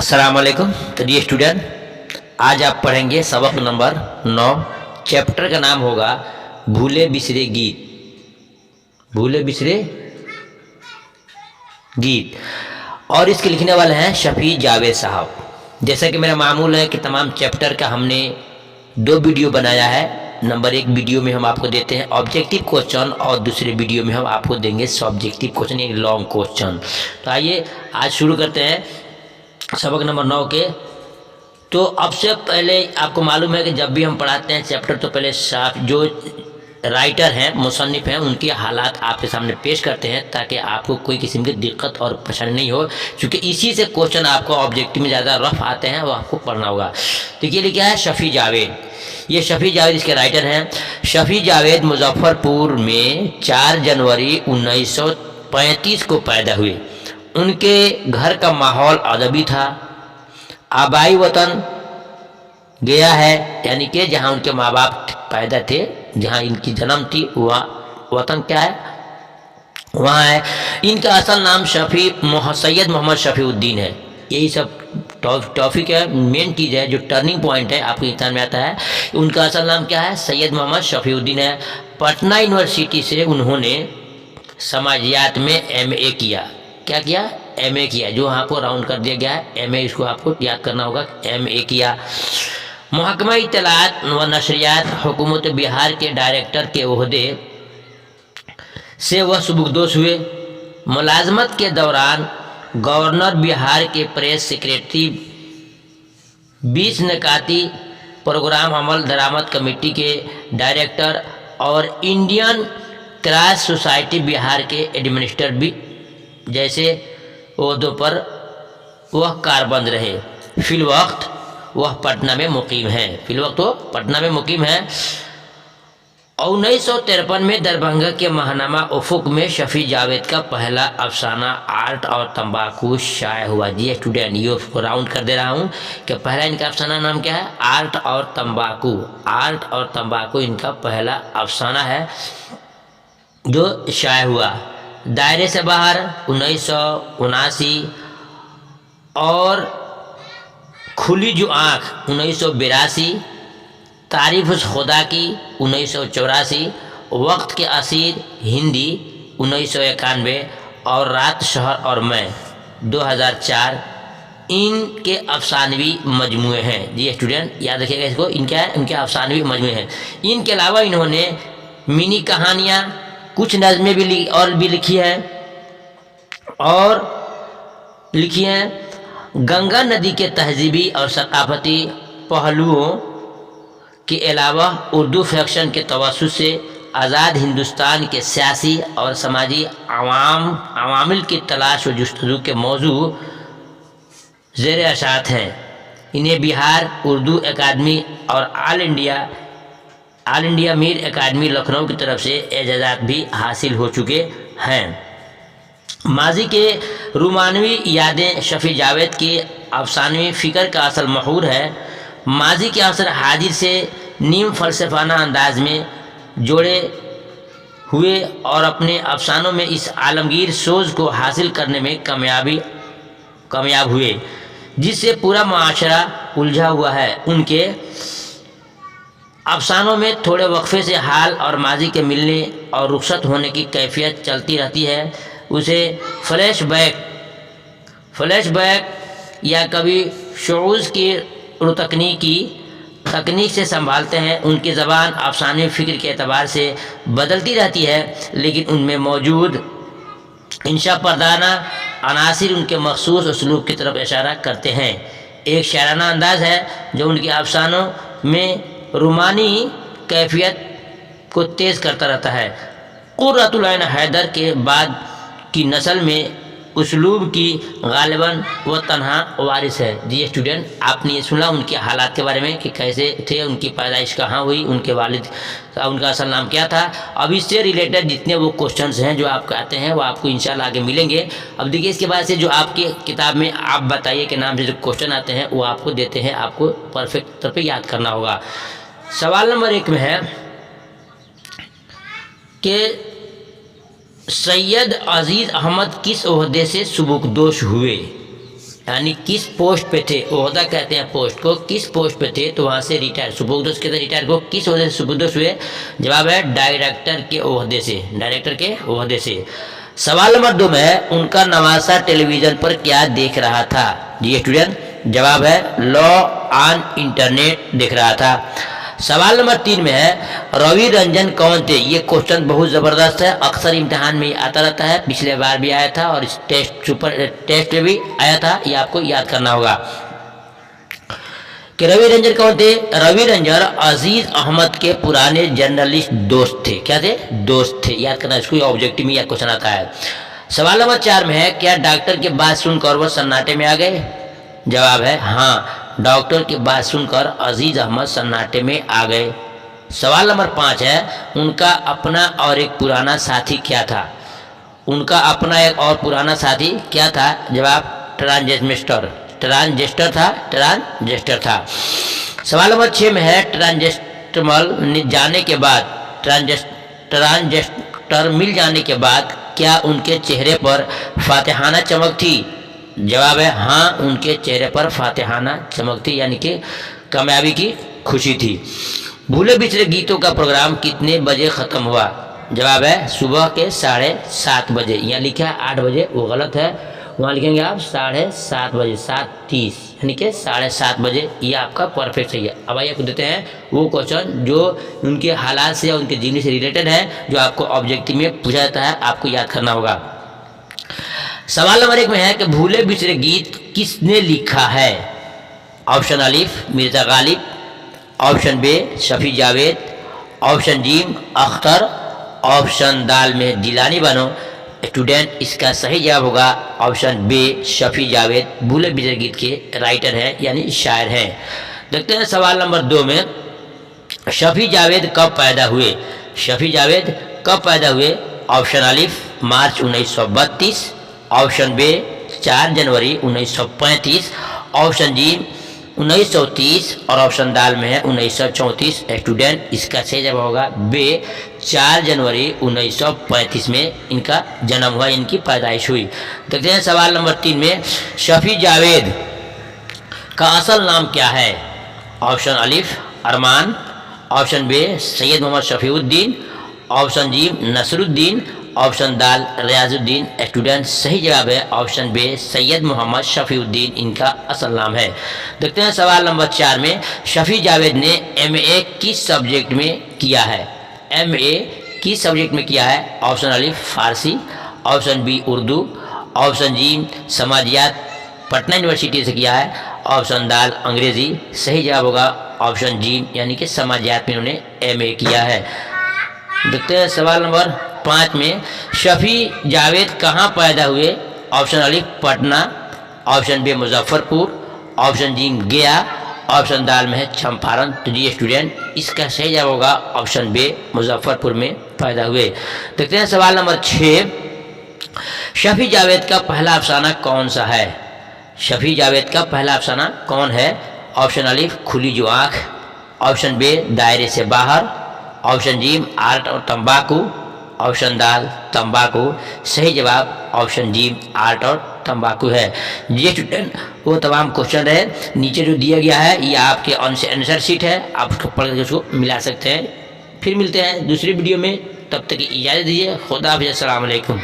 अस्सलाम वालेकुम। तो डियर स्टूडेंट, आज आप पढ़ेंगे सबक नंबर 9। चैप्टर का नाम होगा भूले बिसरे गीत। भूले बिसरे गीत और इसके लिखने वाले हैं शफी जावेद साहब। जैसा कि मेरा मामूल है कि तमाम चैप्टर का हमने 2 वीडियो बनाया है। नंबर 1 वीडियो में हम आपको देते हैं ऑब्जेक्टिव क्वेश्चन और दूसरे वीडियो में हम आपको देंगे सब्जेक्टिव क्वेश्चन, एक लॉन्ग क्वेश्चन। तो आइए आज शुरू करते हैं सबक नंबर 9 के। तो अब से पहले आपको मालूम है कि जब भी हम पढ़ाते हैं चैप्टर तो पहले साफ जो राइटर हैं, मुसन्निफ हैं, उनके हालात आपके सामने पेश करते हैं ताकि आपको कोई किस्म की दिक्कत और परेशानी नहीं हो, क्योंकि इसी से क्वेश्चन आपको ऑब्जेक्टिव में ज़्यादा रफ आते हैं, वो आपको पढ़ना होगा। तो ये लिखा है शफी जावेद। ये शफी जावेद इसके राइटर हैं। शफी जावेद मुजफ्फरपुर में 4 जनवरी 1935 को पैदा हुए। उनके घर का माहौल अदबी था। आबाई वतन गया है, यानी कि जहाँ उनके माँ बाप पैदा थे, जहाँ इनकी जन्म थी, वहाँ वतन क्या है, वहाँ है। इनका असल नाम सैयद मोहम्मद शफीउद्दीन है। यही सब टॉपिक है, मेन चीज़ है जो टर्निंग पॉइंट है आपके एग्जाम में आता है। उनका असल नाम क्या है, सैयद मोहम्मद शफीउद्दीन है। पटना यूनिवर्सिटी से उन्होंने समाजियात में MA किया। क्या किया? MA किया, जो आपको राउंड कर दिया गया है MA, इसको आपको याद करना होगा। MA किया। महकमा इत्तलात व नशरियात हुकूमत बिहार के डायरेक्टर के ओहदे से वह सुबुकदोश हुए। मुलाजमत के दौरान गवर्नर बिहार के प्रेस सेक्रेटरी, 20 नकाती प्रोग्राम अमल दरामद कमेटी के डायरेक्टर और इंडियन क्रॉस सोसाइटी बिहार के एडमिनिस्ट्रेटर भी जैसे ओहदों पर वह कारबंद रहे। फिलवक्त वह पटना में मुकीम हैं। फिलवक्त वो पटना में मुकीम हैं। 1953 में दरभंगा के महानामा उफुक में शफी जावेद का पहला अफसाना आर्ट और तंबाकू शाये हुआ। जी स्टूडेंट, ये उसको राउंड कर दे रहा हूँ कि पहला इनका अफसाना नाम क्या है, आर्ट और तंबाकू। आर्ट और तंबाकू इनका पहला अफसाना है जो शाये हुआ। दायरे से बाहर 1979 और खुली जो आँख 1982, तारीफ उस खुदा की 1984, वक्त के असीर हिंदी 1991 और रात शहर और मैं 2004 इनके अफसानवी मजमूए हैं। जी स्टूडेंट याद रखिएगा इसको, इनके अफसानवी मजमूए हैं। इनके अलावा इन्होंने मिनी कहानियाँ, कुछ नज़में भी लिखी हैं गंगा नदी के तहजीबी और सकाफती पहलुओं के अलावा उर्दू फैक्शन के तवस्सुत से आज़ाद हिंदुस्तान के सियासी और समाजी अवामिल की तलाश व जुस्तजू के मौजू ज़ेर अशात हैं। इन्हें बिहार उर्दू अकादमी और ऑल इंडिया मीर अकादमी लखनऊ की तरफ से एजाज़ात भी हासिल हो चुके हैं। माजी के रोमानवी यादें शफी जावेद की अफसानवी फ़िक्र का असल महूर है। माजी के अवसर हाजिर से नीम फ़लसफ़ाना अंदाज में जोड़े हुए और अपने अफसानों में इस आलमगीर सोज़ को हासिल करने में कामयाब हुए जिससे पूरा माशरा उलझा हुआ है। उनके अफसानों में थोड़े वक्फे से हाल और माजी के मिलने और रुखसत होने की कैफियत चलती रहती है। उसे फ्लैशबैक या कभी शऊज़ की तकनीक से संभालते हैं। उनकी ज़बान अफसाने फ़िक्र के एतबार से बदलती रहती है, लेकिन उनमें मौजूद इंशा पर्दाना अनासिर उनके मखसूस उसलूब की तरफ इशारा करते हैं। एक शायराना अंदाज़ है जो उनके अफसानों में रूमानी कैफियत को तेज़ करता रहता है। कुर्रतुल ऐन हैदर के बाद की नस्ल में उसलूब की गालिबन व तन्हा वारिस है। जी स्टूडेंट, आपने ये सुना उनके हालात के बारे में कि कैसे थे, उनकी पैदाइश कहाँ हुई, उनके वालिद का उनका असल नाम क्या था। अब इससे रिलेटेड जितने वो क्वेश्चंस हैं जो आपको आते हैं वो आपको इंशाल्लाह आगे मिलेंगे। अब देखिए इसके बाद से जो आपके किताब में आप बताइए के नाम से जो क्वेश्चन आते हैं वो आपको देते हैं, आपको परफेक्ट तरह पर याद करना होगा। सवाल नंबर 1 में है कि सैयद अजीज़ अहमद किस ओहदे से सुबुकदोश हुए। यानी किस पोस्ट पे थे, ओहदा कहते हैं पोस्ट को, किस पोस्ट पे थे तो वहाँ से रिटायर, सुपुर्दोस के रिटायर को किस ओहदे से सुपुर्दोस हुए, जवाब है डायरेक्टर के ओहदे से, डायरेक्टर के ओहदे से। सवाल नंबर 2 में है उनका नवासा टेलीविजन पर क्या देख रहा था, जी स्टूडेंट, जवाब है लॉ ऑन इंटरनेट देख रहा था। सवाल नंबर 3 में है रवि रंजन कौन थे, ये क्वेश्चन बहुत ज़बरदस्त है, अक्सर इम्तिहान में आता रहता है, पिछले बार भी आया था और इस टेस्ट में भी आया था, ये आपको याद करना होगा कि रवि रंजन कौन थे। रवि रंजन अजीज अहमद के पुराने जर्नलिस्ट दोस्त थे, क्या थे, दोस्त थे, याद करना, इसको ऑब्जेक्टिव में यह क्वेश्चन आता है। सवाल नंबर 4 में है क्या डॉक्टर की बात सुनकर वह सन्नाटे में आ गए, जवाब है हाँ, डॉक्टर की बात सुनकर अजीज अहमद सन्नाटे में आ गए। सवाल नंबर 5 है उनका अपना और एक पुराना साथी क्या था, उनका अपना एक और पुराना साथी क्या था, जवाब ट्रांजेस्टर था। सवाल नंबर 6 में है ट्रांजेस्टर जाने के बाद, ट्रांजेस्टर मिल जाने के बाद क्या उनके चेहरे पर फातिहाना चमक थी, जवाब है हाँ, उनके चेहरे पर फातिहाना चमक थी, यानी कि कामयाबी की खुशी थी। भूले बिछड़े गीतों का प्रोग्राम कितने बजे ख़त्म हुआ, जवाब है सुबह के 7:30 बजे, यहाँ लिखा है 8 बजे, वो गलत है, वहाँ लिखेंगे आप 7:30 बजे, 7:30 यानी कि 7:30 बजे, ये आपका परफेक्ट सही है। अब आइए आपको देते हैं वो क्वेश्चन जो उनके हालात से या उनके जीवन से रिलेटेड है, जो आपको ऑब्जेक्टिव में पूछा जाता है, आपको याद करना होगा। सवाल नंबर 1 में है कि भूले बिछड़े गीत किसने लिखा है, ऑप्शन अलिफ मिर्जा गालिब, ऑप्शन बे शफी जावेद, ऑप्शन जीम अख्तर, ऑप्शन दाल में जिलानी बनो। स्टूडेंट इसका सही जवाब होगा ऑप्शन बे शफी जावेद, भूले बिछड़े गीत के राइटर हैं यानी शायर हैं। देखते हैं सवाल नंबर 2 में शफी जावेद कब पैदा हुए, शफी जावेद कब पैदा हुए, ऑप्शन अलिफ मार्च 1932, ऑप्शन बे 4 जनवरी 1935, ऑप्शन जी 1930 और ऑप्शन दाल में है 1934। स्टूडेंट इसका सही जवाब होगा बे 4 जनवरी 1935 में इनका जन्म हुआ, इनकी पैदाइश हुई। देखते हैं सवाल नंबर 3 में शफी जावेद का असल नाम क्या है, ऑप्शन अलिफ अरमान, ऑप्शन बे सैयद मोहम्मद शफीउद्दीन, ऑप्शन जी नसरुद्दीन, ऑप्शन दाल रियाजुद्दीन। स्टूडेंट सही जवाब है ऑप्शन बे सैयद मोहम्मद शफीउद्दीन इनका असल नाम है। देखते हैं सवाल नंबर 4 में शफी जावेद ने MA किस सब्जेक्ट में किया है, MA किस सब्जेक्ट में किया है, ऑप्शन अलिफ फारसी, ऑप्शन बी उर्दू, ऑप्शन जी समाजियात पटना यूनिवर्सिटी से किया है, ऑप्शन दाल अंग्रेज़ी। सही जवाब होगा ऑप्शन जी यानी कि समाजियात में उन्होंने MA किया है। देखते हैं सवाल नंबर 5 में शफी जावेद कहाँ पैदा हुए, ऑप्शन अलिफ Patna, option B Muzaffarpur, option जी गया, ऑप्शन दाल में है चंपारण। तो जी स्टूडेंट इसका सही जवाब होगा ऑप्शन बी मुजफ्फरपुर में पैदा हुए। देखते हैं सवाल नंबर 6 शफी जावेद का पहला अफसाना कौन सा है, शफी जावेद का पहला अफसाना कौन है, ऑप्शन अलिफ खुली जो आँख, ऑप्शन बी दायरे से बाहर, ऑप्शन जी आर्ट और तंबाकू, ऑप्शन दाल तंबाकू। सही जवाब ऑप्शन जी आर्ट और तंबाकू है। ये स्टूडेंट वो तमाम क्वेश्चन है नीचे जो दिया गया है, ये आपके आंसर शीट है, आप उसको पढ़ कर उसको मिला सकते हैं। फिर मिलते हैं दूसरी वीडियो में, तब तक की इजाज़त दीजिए। खुदा हाफ़िज़, अस्सलाम वालेकुम।